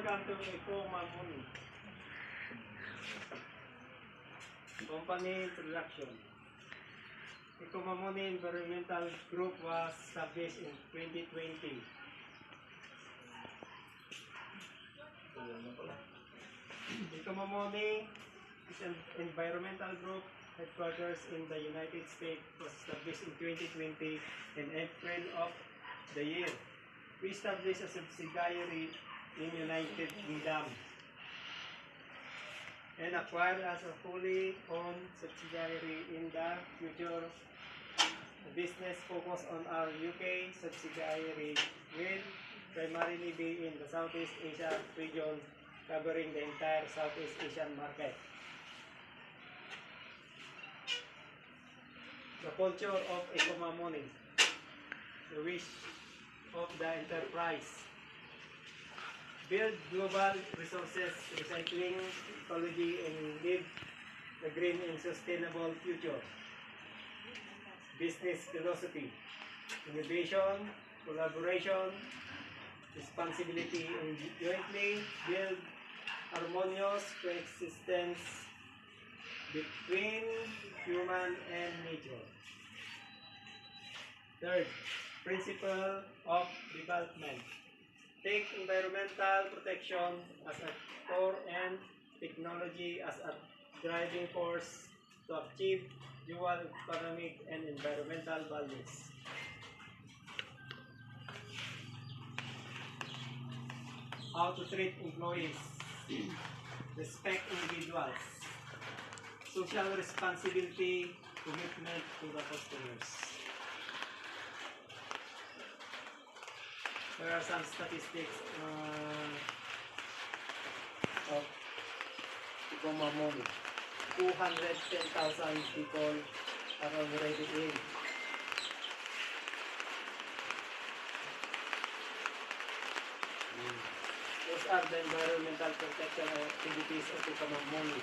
welcome to Ecomamoni. Company introduction. Ecomamoni Environmental Group was established in 2020. Ecomamoni is an environmental group headquarters in the United States, was established in 2020 in April of the year. We established a subsidiary in United Kingdom and acquired as a fully owned subsidiary in the future. The business focus on our UK subsidiary will primarily be in the Southeast Asia region, covering the entire Southeast Asian market. The culture of Ecomamoni, the wish of the enterprise: build global resources, recycling, ecology, and lead the green and sustainable future. Business philosophy: innovation, collaboration, responsibility, and jointly build harmonious coexistence between human and nature. Third, principle of development: take environmental protection as a core and technology as a driving force to achieve dual economic and environmental values. How to treat employees: respect individuals, social responsibility, commitment to the customers. There are some statistics of Ecomamoni. 210,000 people are already in. Those are the environmental protection activities of Ecomamoni.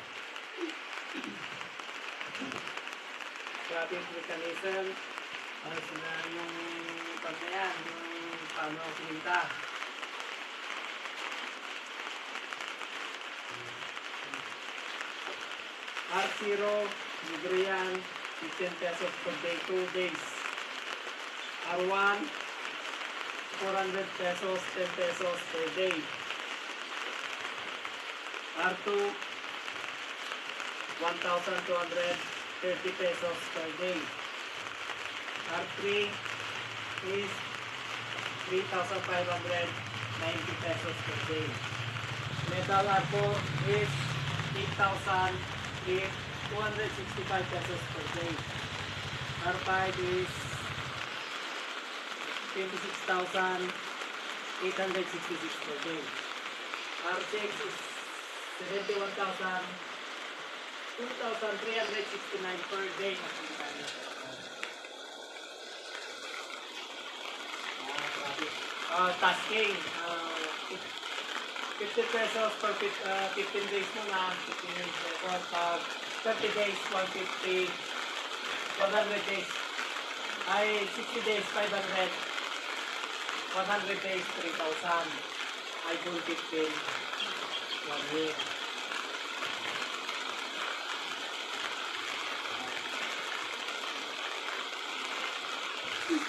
Traffic mechanism, sila yung pagkayan, yung paano kuminta. R0, libre yan, 15 pesos per day, 2 days. R1, 400 pesos, 10 pesos per day. R2, 1,230 pesos per day. R3 is 3,590 pesos per day. Metal R4 is 8,265 pesos per day. R5 is 26,866 per day. R6 is 2,369 per day. Tasking, 50 pesos per 15 days muna, 15 days pesos, 30 days, 150, 100 days, ay 60 days, 500, 100 days, 3,000, ay full 15, 1 year.